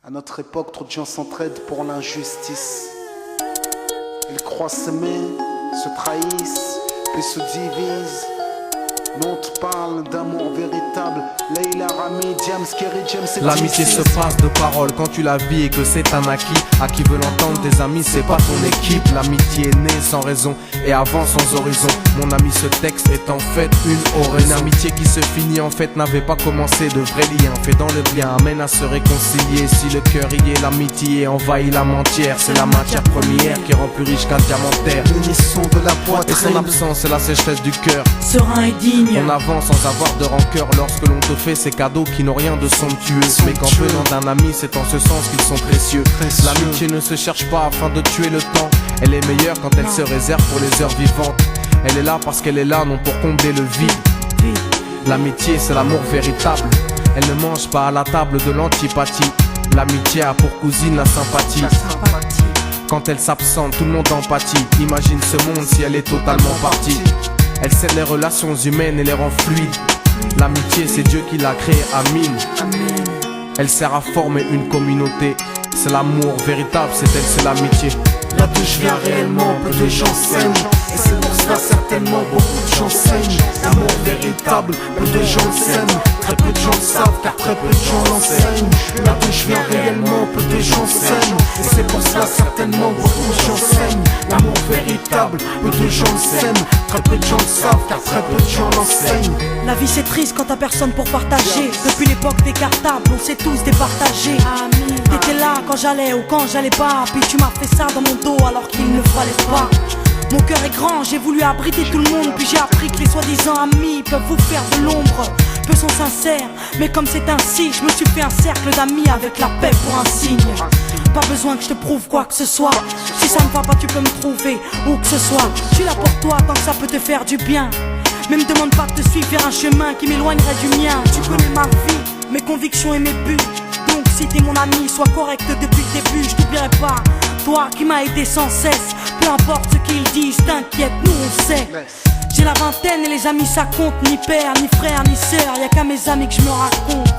À notre époque, trop de gens s'entraident pour l'injustice. Ils croient s'aimer, se trahissent, puis se divisent. Nous on te parle d'amour véritable. Leila, Rami, Diams, Kerry, James et L'amitié se passe de paroles quand tu la vis et que c'est un acquis. À qui veut l'entendre, tes amis, c'est pas ton équipe. L'amitié est née sans raison et avance sans horizon. Mon ami, ce texte est en fait une oraison. Une amitié qui se finit en fait n'avait pas commencé. De vrais liens faits dans le bien amène à se réconcilier. Si le cœur y est, l'amitié envahit l'âme entière. C'est la matière première qui rend plus riche qu'un diamantaire. L'unisson de la Et son poitrine. absence, c'est la sécheresse du cœur. Serein et digne. On avance sans avoir de rancœur lorsque l'on te fait ces cadeaux qui n'ont rien de somptueux. Mais qu'en venant d'un ami, c'est en ce sens qu'ils sont précieux. L'amitié ne se cherche pas afin de tuer le temps. Elle est meilleure quand elle se réserve pour les heures vivantes. Elle est là parce qu'elle est là, non pour combler le vide. L'amitié, c'est l'amour véritable. Elle ne mange pas à la table de l'antipathie. L'amitié a pour cousine la sympathie. Quand elle s'absente, tout le monde empathie. Imagine ce monde si elle est totalement partie. Elle scelle les relations humaines et les rend fluides. L'amitié, c'est Dieu qui l'a créée, Amin. Elle sert à former une communauté. C'est l'amour véritable, c'est elle, c'est l'amitié. Là d'où je viens réellement, peu de gens s'aiment. Et c'est pour cela certainement beaucoup de gens saignent. L'amour véritable, peu de gens le s'aiment. Très peu de gens le savent car très peu de gens l'enseignent. Là d'où je viens réellement, peu de gens s'aiment. Et c'est pour cela certainement beaucoup de gens saignent. L'amour véritable, peu de gens le s'aiment. Très peu de gens le savent car très peu de gens l'enseignent. La vie c'est triste quand t'as personne pour partager. Depuis l'époque des cartables, on s'est tous départagés. T'étais là quand j'allais ou quand j'allais pas. Puis tu m'as fait ça dans mon dos alors qu'il ne fallait pas. Mon cœur est grand, j'ai voulu abriter tout le monde. Puis j'ai appris que les soi-disant amis peuvent vous faire de l'ombre. Peu sont sincères, mais comme c'est ainsi, je me suis fait un cercle d'amis avec la paix pour un signe. Pas besoin que je te prouve quoi que ce soit. Si ça ne va pas, tu peux me trouver où que ce soit. Je suis là pour toi tant que ça peut te faire du bien. Mais me demande pas de te suivre vers un chemin qui m'éloignerait du mien. Tu connais ma vie, mes convictions et mes buts. Donc si t'es mon ami, sois correct depuis le début. Je t'oublierai pas, toi qui m'as aidé sans cesse. Peu importe ce qu'ils disent, t'inquiète, nous on sait. J'ai la vingtaine et les amis ça compte. Ni père, ni frère, ni sœur, y'a qu'à mes amis que je me raconte.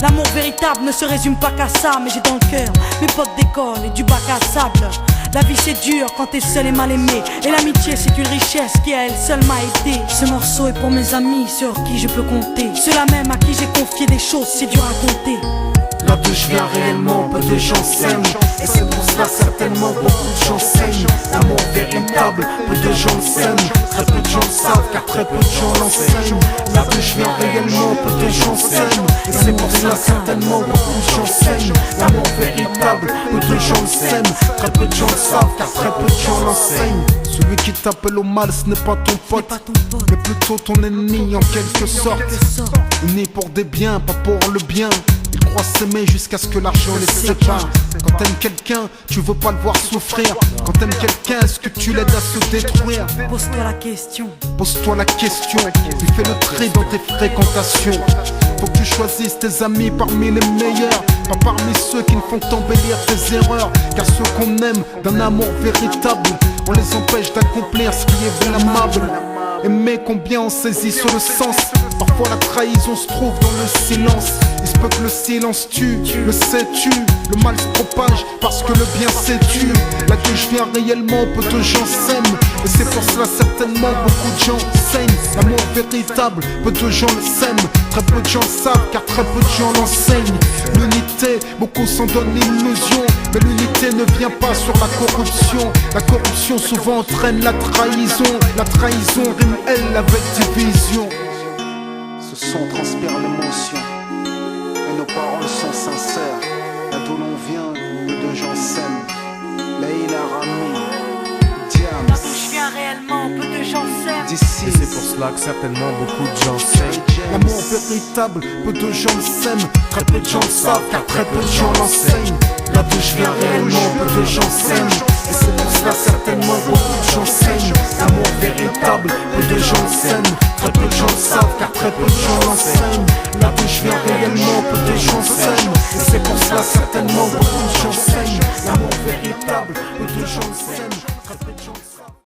L'amour véritable ne se résume pas qu'à ça. Mais j'ai dans le cœur mes potes d'école et du bac à sable. La vie c'est dur quand t'es seul et mal aimé. Et l'amitié c'est une richesse qui à elle seule m'a aidé. Ce morceau est pour mes amis sur qui je peux compter. Ceux-là même à qui j'ai confié des choses c'est dur à compter. Là d'où je viens réellement, peu de gens s'aiment. Et c'est pour cela certainement beaucoup de gens saignent. L'amour véritable, peu de gens le s'aiment. Très peu de gens le savent car très peu de gens l'enseignent. Là d'où je viens réellement, peu de gens s'aiment. Et c'est pour cela certainement beaucoup de gens saignent. L'amour véritable, peu de gens le s'aiment. Très peu de gens le savent car très peu de gens l'enseignent. Celui qui t'appelle au mal ce n'est pas ton pote, mais plutôt ton ennemi en quelque sorte. Unis pour des biens, pas pour le bien. Ils croient s'aimer jusqu'à ce que l'argent les sépare. Quand t'aimes quelqu'un, tu veux pas le voir souffrir. Quand t'aimes quelqu'un, est-ce que tu l'aides à se détruire? Pose-toi la question. Pose-toi la question, puis fais le tri dans tes fréquentations. Faut que tu choisisses tes amis parmi les meilleurs, pas parmi ceux qui ne font qu'embellir tes erreurs. Car ceux qu'on aime d'un amour véritable, on les empêche d'accomplir ce qui est blâmable. Aimer combien on saisit sur le sens. Parfois la trahison se trouve dans le silence. Il se peut que le silence tue, le sais-tu. Le mal se propage parce que le bien s'étue. Là que je viens réellement, peu de gens s'aiment. Et c'est pour cela certainement beaucoup de gens saignent. L'amour véritable, peu de gens le s'aiment. Très peu de gens le savent car très peu de gens l'enseignent. L'unité, beaucoup s'en donnent l'illusion. Mais l'unité ne vient pas sur la corruption. La corruption souvent entraîne la trahison. La trahison rime elle avec division. Ce son transpire l'émotion et nos paroles sont sincères. Là d'où l'on vient, peu de gens s'aiment. Leila, Rami, Diams. Là d'où je viens réellement, peu de gens s'aiment. D'ici, Et c'est pour cela que certainement beaucoup de gens saignent. l'amour véritable, peu de gens le s'aiment. Très peu de gens le savent car très peu de gens l'enseignent. Là d'où je viens réellement, peu de gens s'aiment. Et c'est pour cela certainement beaucoup de gens saignent. L'amour véritable, peu de gens le s'aiment. Très peu de gens le savent car très peu de gens l'enseignent. Là d'où je viens réellement, peu de gens s'aiment. Et c'est pour cela certainement beaucoup de gens saignent. L'amour véritable, peu de gens le s'aiment.